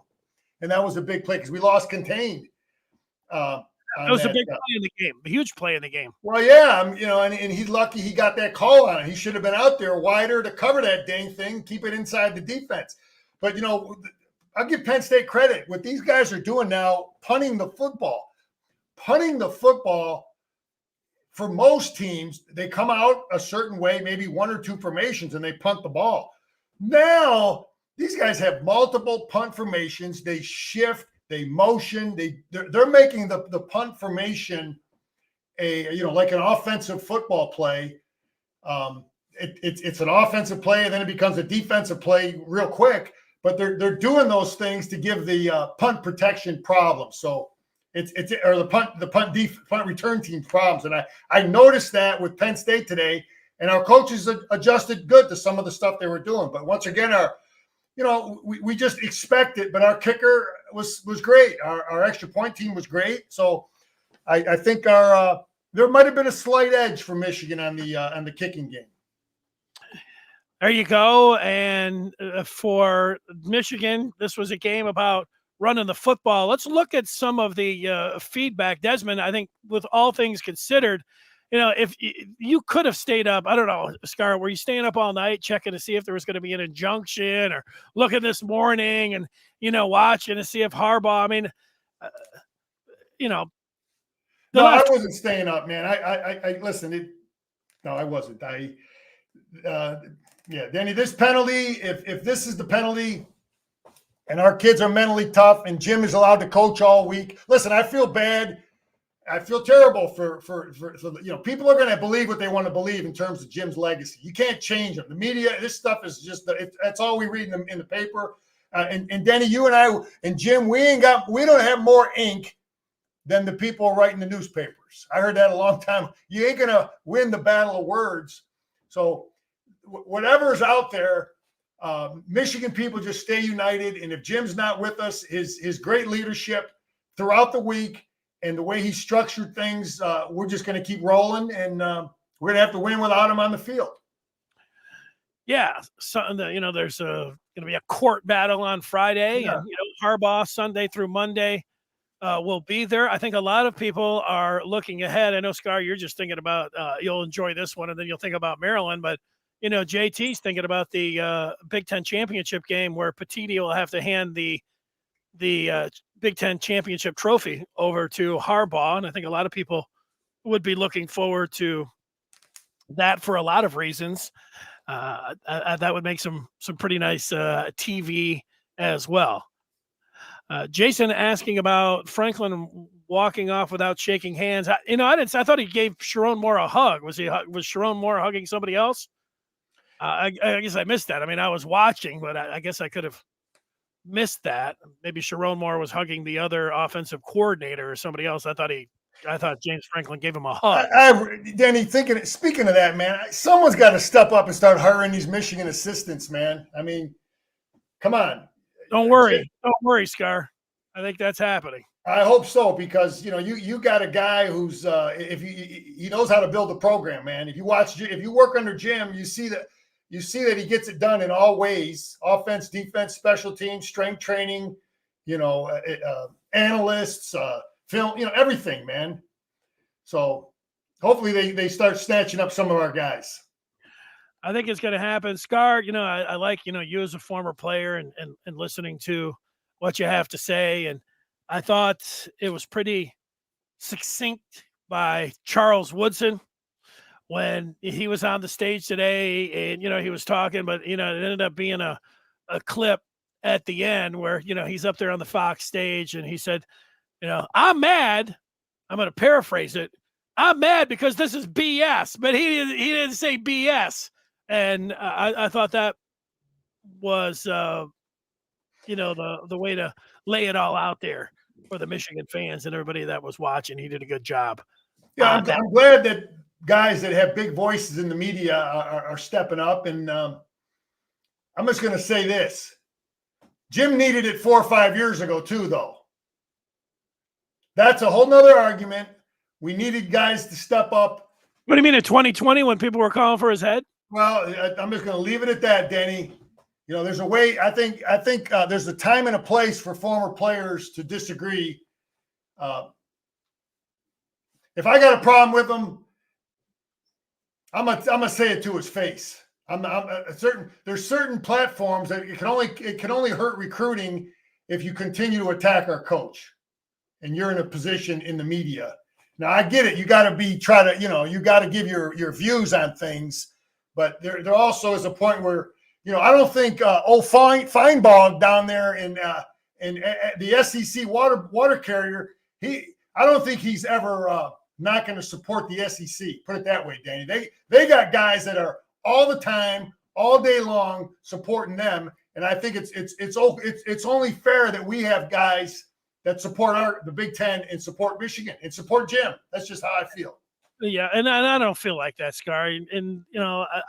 And that was a big play because we lost contained. That was a big play in the game, a huge play in the game. Well, yeah, and he's lucky he got that call on it. He should have been out there wider to cover that dang thing, keep it inside the defense. But, I'll give Penn State credit. What these guys are doing now, punting the football. For most teams, they come out a certain way, maybe 1 or 2 formations, and they punt the ball. Now, these guys have multiple punt formations. They shift. They motion. They're making the punt formation like an offensive football play. It's an offensive play, and then it becomes a defensive play real quick. But they're doing those things to give the punt protection problems. So the punt return team problems. And I noticed that with Penn State today, and our coaches adjusted good to some of the stuff they were doing. But once again, we just expect it, but our kicker was great. Our extra point team was great. So I think there might have been a slight edge for Michigan on the kicking game. There you go. And for Michigan, this was a game about running the football. Let's look at some of the feedback. Desmond, I think with all things considered, if you could have stayed up, I don't know, Scar, were you staying up all night checking to see if there was going to be an injunction, or looking this morning and, watching to see if Harbaugh, No, I wasn't staying up, man. I listened. No, I wasn't. Danny, this penalty, if this is the penalty and our kids are mentally tough and Jim is allowed to coach all week, listen, I feel bad. I feel terrible for people are going to believe what they want to believe in terms of Jim's legacy. You can't change them. The media, this stuff is just, that's all we read in the paper. And Denny, you and I and Jim, we don't have more ink than the people writing the newspapers. I heard that a long time. You ain't going to win the battle of words. So whatever's out there, Michigan people just stay united. And if Jim's not with us, his great leadership throughout the week and the way he structured things, we're just going to keep rolling, and we're going to have to win without him on the field. Yeah, so there's going to be a court battle on Friday, and Harbaugh Sunday through Monday will be there. I think a lot of people are looking ahead. I know, Scar, you're just thinking about you'll enjoy this one, and then you'll think about Maryland. But, JT's thinking about the Big Ten championship game where Petiti will have to hand the Big Ten championship trophy over to Harbaugh. And I think a lot of people would be looking forward to that for a lot of reasons. That would make some pretty nice TV as well. Jason asking about Franklin walking off without shaking hands. I thought he gave Sharon Moore a hug. Was Sharon Moore hugging somebody else? I guess I missed that. I mean, I was watching, but I guess I could have missed that. Maybe Sharon Moore was hugging the other offensive coordinator or somebody else. I thought James Franklin gave him a hug. Danny, speaking of that, man, someone's got to step up and start hiring these Michigan assistants, man. I mean, come on. Don't worry, Scar. I think that's happening. I hope so, because you got a guy who's if he knows how to build a program, man. If you work under Jim, you see that he gets it done in all ways: offense, defense, special teams, strength training, analysts, film, everything, man. So hopefully they start snatching up some of our guys. I think it's going to happen. Scar, I like, you as a former player and listening to what you have to say. And I thought it was pretty succinct by Charles Woodson when he was on the stage today and, he was talking, but, it ended up being a clip at the end where, he's up there on the Fox stage and he said, I'm mad. I'm going to paraphrase it. I'm mad because this is BS, but he didn't say BS. And I thought that was, the way to lay it all out there for the Michigan fans and everybody that was watching. He did a good job. Yeah, I'm glad that guys that have big voices in the media are stepping up. And I'm just going to say this. Jim needed it 4 or 5 years ago too, though. That's a whole nother argument. We needed guys to step up. What do you mean in 2020 when people were calling for his head? Well, I'm just going to leave it at that, Danny. There's a way. I think there's a time and a place for former players to disagree. If I got a problem with him, I'm gonna say it to his face. There's certain platforms that it can only hurt recruiting if you continue to attack our coach, and you're in a position in the media. Now I get it. You got to you got to give your views on things. But there also is a point where, I don't think Feinbaum down there in the SEC water carrier, I don't think he's ever not going to support the SEC. Put it that way, Danny. They got guys that are all the time, all day long supporting them, and I think it's only fair that we have guys that support the Big Ten and support Michigan and support Jim. That's just how I feel. Yeah, and I don't feel like that, Scar. And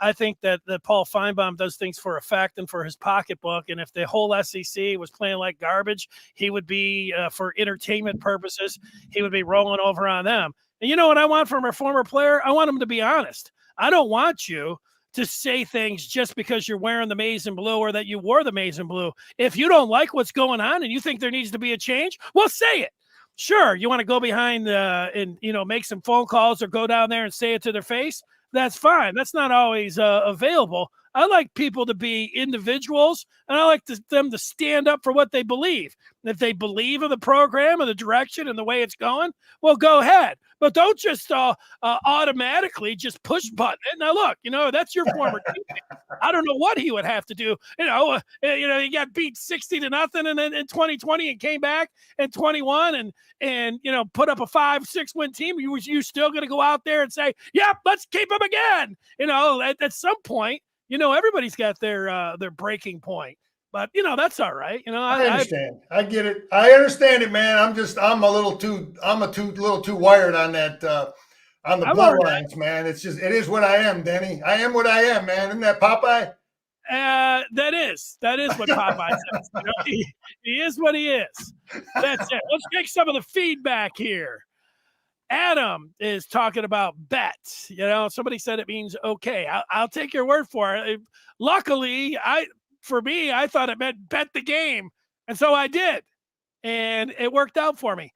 I think that Paul Feinbaum does things for effect and for his pocketbook. And if the whole SEC was playing like garbage, he would be, for entertainment purposes, he would be rolling over on them. And you know what I want from a former player? I want him to be honest. I don't want you to say things just because you're wearing the maize and blue or that you wore the maize and blue. If you don't like what's going on and you think there needs to be a change, well, say it. Sure, you want to go behind and make some phone calls or go down there and say it to their face. That's fine. That's not always available. I like people to be individuals, and I like them to stand up for what they believe. And if they believe in the program and the direction and the way it's going, well, go ahead. But don't just automatically just push button it. Now, look, that's your former teammate. I don't know what he would have to do. He got beat 60-0 and then in 2020 and came back in 21 and put up a 5-6 win team. You still going to go out there and say, yep, let's keep him again. At some point, everybody's got their breaking point. But that's all right. I understand. I get it. I understand it, man. I'm a little too wired on that on the bloodlines, man. It is what I am, Denny. I am what I am, man. Isn't that Popeye? That is what Popeye says. He is what he is. That's it. Let's take some of the feedback here. Adam is talking about bets. Somebody said it means okay. I'll take your word for it. Luckily, I thought it meant bet the game. And so I did, and it worked out for me.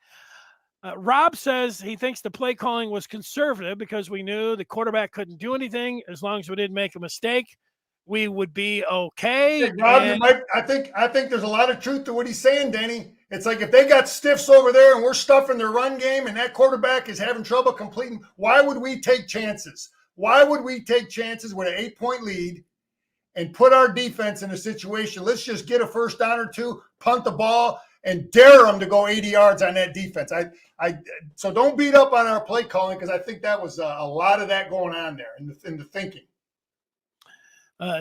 Rob says he thinks the play calling was conservative because we knew the quarterback couldn't do anything. As long as we didn't make a mistake, we would be okay. Hey, Rob, I think there's a lot of truth to what he's saying, Danny. It's like if they got stiffs over there and we're stuffing their run game and that quarterback is having trouble completing, why would we take chances? Why would we take chances with an 8-point lead and put our defense in a situation? Let's just get a first down or two, punt the ball, and dare them to go 80 yards on that defense. So don't beat up on our play calling, because I think that was a lot of that going on there in the thinking.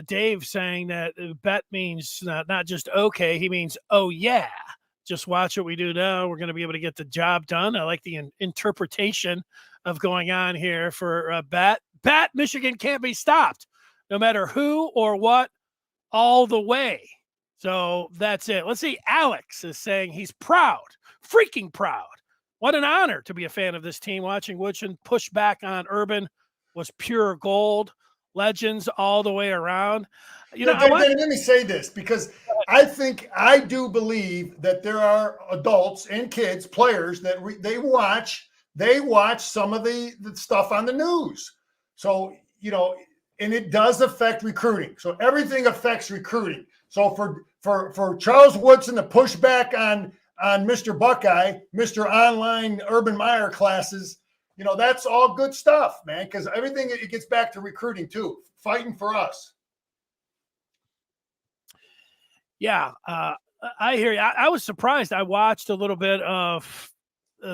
Dave saying that bet means not just okay, he means oh yeah. Just watch what we do now. We're going to be able to get the job done. I like the interpretation of going on here for bet. Bet Michigan can't be stopped, no matter who or what, all the way. So that's it. Let's see. Alex is saying he's proud, freaking proud. What an honor to be a fan of this team. Watching Woodson push back on Urban was pure gold. Legends all the way around. Let me say this, because I do believe that there are adults and kids, players, that they watch some of the stuff on the news. So, and it does affect recruiting. So everything affects recruiting. So for Charles Woodson to push back on Mr. Buckeye, Mr. Online Urban Meyer classes, that's all good stuff, man, because everything, it gets back to recruiting too, fighting for us. Yeah, I hear you. I was surprised. I watched a little bit of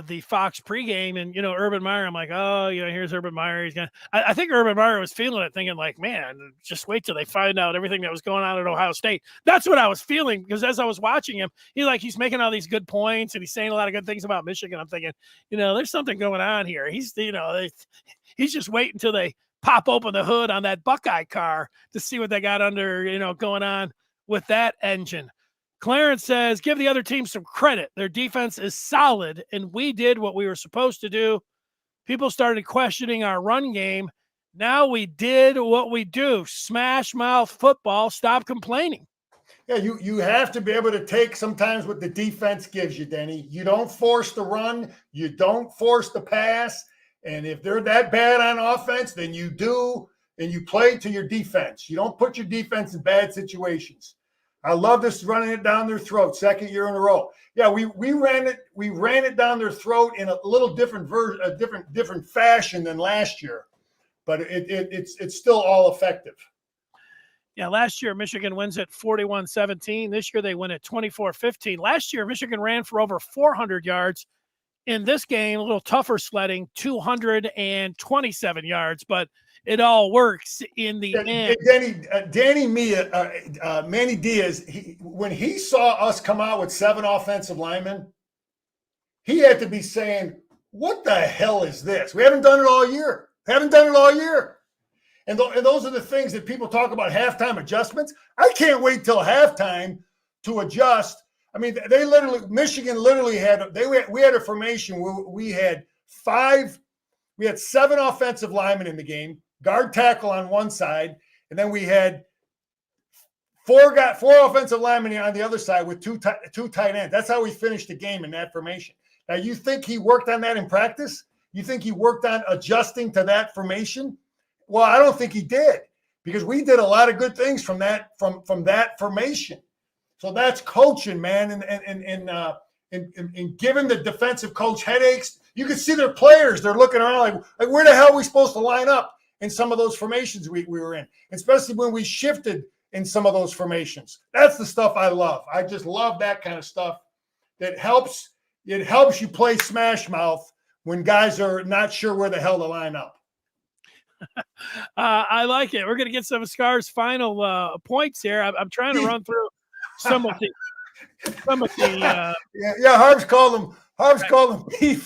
the Fox pregame, and Urban Meyer. I'm like, oh, here's Urban Meyer. He's gonna. I think Urban Meyer was feeling it, thinking like, man, just wait till they find out everything that was going on at Ohio State. That's what I was feeling, because as I was watching him, he's making all these good points and he's saying a lot of good things about Michigan. I'm thinking, there's something going on here. He's just waiting until they pop open the hood on that Buckeye car to see what they got under, going on with that engine. Clarence says, give the other team some credit. Their defense is solid, and we did what we were supposed to do. People started questioning our run game. Now we did what we do. Smash mouth football. Stop complaining. Yeah, you have to be able to take sometimes what the defense gives you, Denny. You don't force the run. You don't force the pass. And if they're that bad on offense, then you do, and you play to your defense. You don't put your defense in bad situations. I love this running it down their throat, second year in a row. Yeah, we ran it down their throat in a little different different fashion than last year, but it's still all effective. Yeah, last year Michigan wins at 41-17. This year they win at 24-15. Last year Michigan ran for over 400 yards. In this game, a little tougher sledding, 227 yards, but it all works in the end. Manny Diaz, when he saw us come out with 7 offensive linemen, he had to be saying, what the hell is this? We haven't done it all year. And those are the things that people talk about, halftime adjustments. I can't wait till halftime to adjust. I mean, Michigan literally we had a formation where we had 7 offensive linemen in the game, guard tackle on one side, and then we had four offensive linemen on the other side with two tight ends. That's how we finished the game in that formation. Now, you think he worked on that in practice? You think he worked on adjusting to that formation? Well, I don't think he did, because we did a lot of good things from that formation. So that's coaching, man, and giving the defensive coach headaches. You can see their players; they're looking around like where the hell are we supposed to line up in some of those formations we were in, especially when we shifted in some of those formations. That's the stuff I love. I just love that kind of stuff. That helps. It helps you play smash mouth when guys are not sure where the hell to line up. I like it. We're going to get some of Scar's final points here. I'm trying to run through some of the. Harbs called him Pete.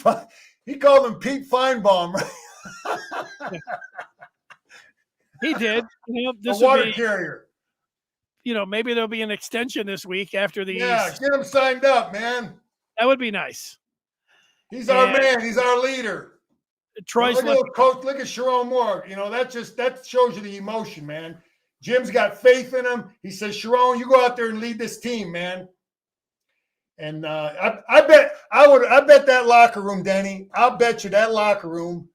He called him Pete Feinbaum. Right? He did. This a water carrier. Maybe there'll be an extension this week after these. Yeah, get him signed up, man. That would be nice. He's our man. He's our leader. Troy's coach. Look at Sharon Moore. That shows you the emotion, man. Jim's got faith in him. He says, Sharon, you go out there and lead this team, man. And I bet that locker room, Denny, I'll bet you that locker room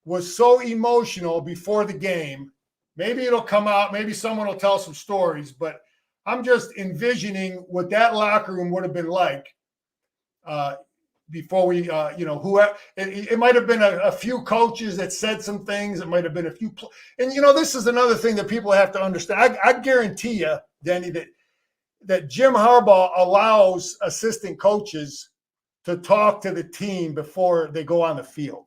was so emotional before the game. Maybe it'll come out. Maybe someone will tell some stories, but I'm just envisioning what that locker room would have been like before we, it might have been a few coaches that said some things. It might have been a few. And, this is another thing that people have to understand. I guarantee you, Denny, that Jim Harbaugh allows assistant coaches to talk to the team before they go on the field.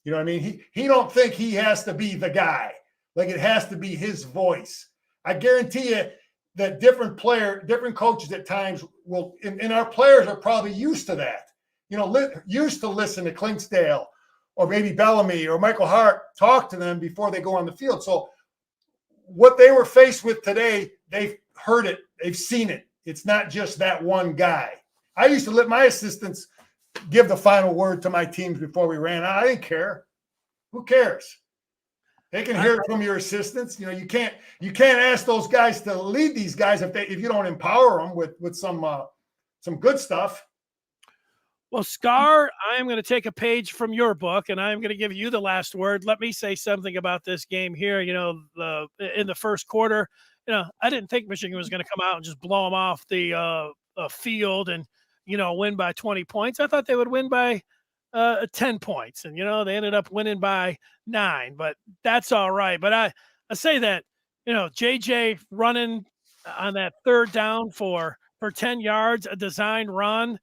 You know what I mean? He don't think he has to be the guy. Like it has to be his voice. I guarantee you that different coaches at times will, and our players are probably used to that. Used to listen to Clinksdale or maybe Bellamy or Michael Hart talk to them before they go on the field. So what they were faced with today, they've heard it. They've seen it. It's not just that one guy. I used to let my assistants give the final word to my teams before we ran. I didn't care. Who cares? They can hear it from your assistants. You can't ask those guys to lead these guys if you don't empower them with some good stuff. Well, Scar, I am going to take a page from your book, and I'm going to give you the last word. Let me say something about this game here. In the first quarter, I didn't think Michigan was going to come out and just blow them off the field and, win by 20 points. I thought they would win by 10 points, and, they ended up winning by 9, but that's all right. But I say that, JJ running on that third down for 10 yards, a design run,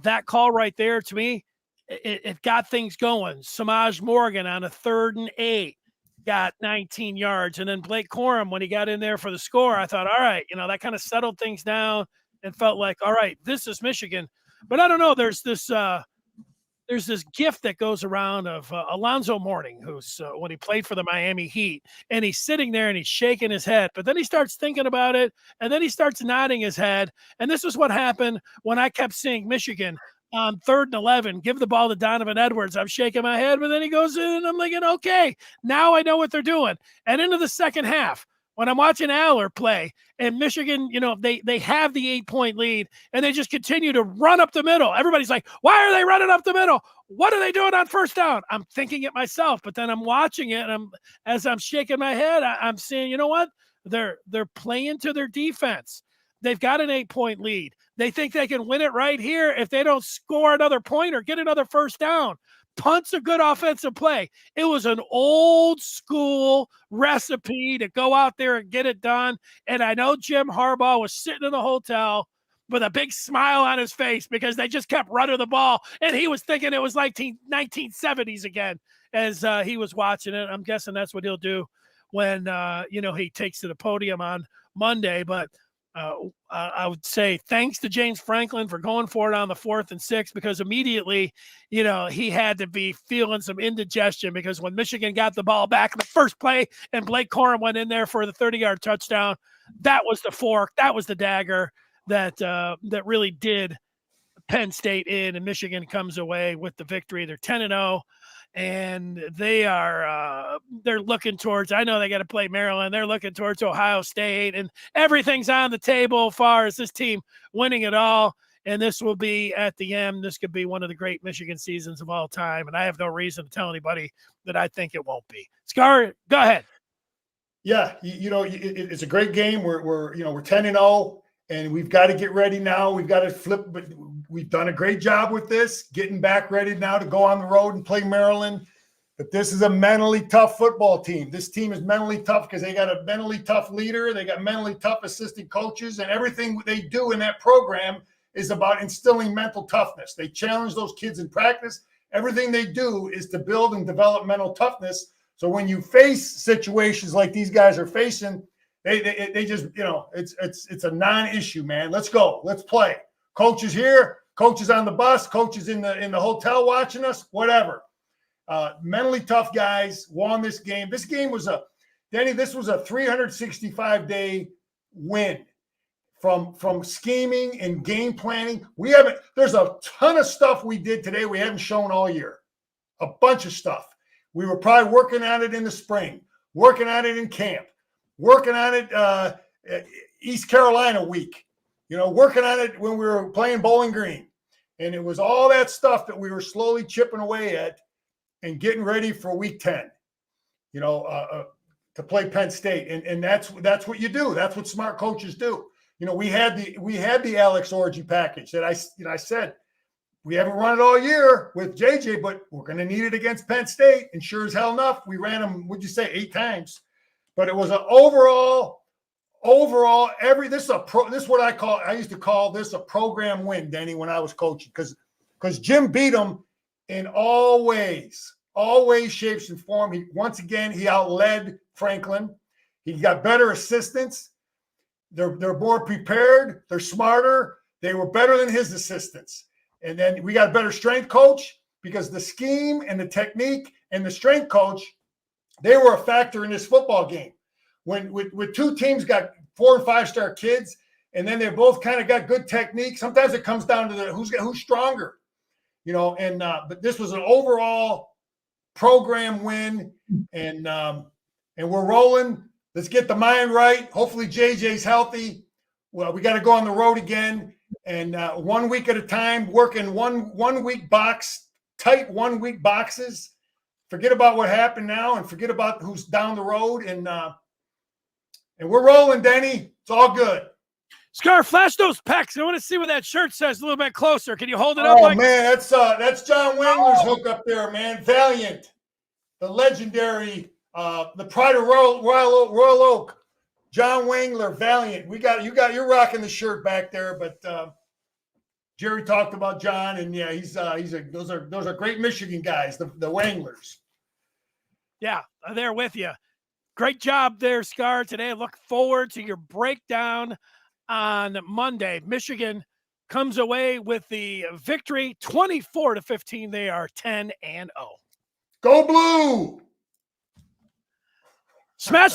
that call right there, to me, it got things going. Samaj Morgan on a 3rd and 8 got 19 yards. And then Blake Corum, when he got in there for the score, I thought, all right, that kind of settled things down and felt like, all right, this is Michigan. But I don't know, there's this gift that goes around of Alonzo Mourning, who's when he played for the Miami Heat, and he's sitting there and he's shaking his head, but then he starts thinking about it, and then he starts nodding his head. And this is what happened when I kept seeing Michigan on 3rd and 11, give the ball to Donovan Edwards. I'm shaking my head, but then he goes in, and I'm thinking, okay, now I know what they're doing. And into the second half, when I'm watching Aller play and Michigan, they have the 8-point lead and they just continue to run up the middle. Everybody's like, why are they running up the middle? What are they doing on first down? I'm thinking it myself, but then I'm watching it, and as I'm shaking my head, I'm saying, you know what? They're playing to their defense. They've got an 8-point lead. They think they can win it right here if they don't score another point or get another first down. Punt's a good offensive play. It was an old school recipe to go out there and get it done. And I know Jim Harbaugh was sitting in the hotel with a big smile on his face because they just kept running the ball. And he was thinking it was like 1970s again as he was watching it. I'm guessing that's what he'll do when, he takes to the podium on Monday. But I would say thanks to James Franklin for going for it on the 4th and 6, because immediately, he had to be feeling some indigestion, because when Michigan got the ball back in the first play and Blake Corum went in there for the 30-yard touchdown, that was the fork, that was the dagger that really did Penn State in, and Michigan comes away with the victory. They're 10-0. And they're looking towards, I know they got to play Maryland. They're looking towards Ohio State, and everything's on the table as far as this team winning it all. And this will be at the end. This could be one of the great Michigan seasons of all time. And I have no reason to tell anybody that I think it won't be. Scar, go ahead. Yeah. It's a great game. We're 10-0. And we've got to get ready now. We've got to flip, but we've done a great job with this, getting back ready now to go on the road and play Maryland. But this is a mentally tough football team. This team is mentally tough because they got a mentally tough leader. They got mentally tough assistant coaches, and everything they do in that program is about instilling mental toughness. They challenge those kids in practice. Everything they do is to build and develop mental toughness. So when you face situations like these guys are facing, They just, it's a non-issue, man. Let's go. Let's play. Coaches here, coaches on the bus, coaches in the hotel watching us, whatever. Mentally tough guys won this game. This game was this was a 365-day win from scheming and game planning. There's a ton of stuff we did today we haven't shown all year. A bunch of stuff. We were probably working on it in the spring, working on it in camp. Working on it East Carolina week. working on it when we were playing Bowling Green. And it was all that stuff that we were slowly chipping away at and getting ready for week 10, to play Penn State. And that's what you do. That's what smart coaches do. We had the Alex Orgy package that I said, we haven't run it all year with JJ, but we're going to need it against Penn State. And sure as hell enough, we ran them, what'd you say, 8 times? But it was an overall, this is what I used to call this a program win, Denny, when I was coaching, because Jim beat them in all ways, shapes, and form. He outled Franklin. He got better assistants. They're more prepared. They're smarter. They were better than his assistants. And then we got a better strength coach because the scheme and the technique and the strength coach, they were a factor in this football game. When with 2 teams got 4 and 5 star kids, and then they both kind of got good technique. Sometimes it comes down to who's stronger, but this was an overall program win, and we're rolling. Let's get the mind right. Hopefully JJ's healthy. Well, we got to go on the road again, and 1 week at a time, working one week box, tight 1 week boxes. Forget about what happened now, and forget about who's down the road, and we're rolling, Denny. It's all good. Scar, flash those pecs. I want to see what that shirt says a little bit closer. Can you hold it up? Oh, man, that's John Wangler's hook up there, man. Valiant, the legendary, the pride of Royal Oak, John Wangler, Valiant. You're rocking the shirt back there, but Jerry talked about John, and yeah, those are great Michigan guys, the Wanglers. Yeah, I'm there with you. Great job there, Scar, today. I look forward to your breakdown on Monday. Michigan comes away with the victory, 24-15. They are 10-0. Go Blue! Smash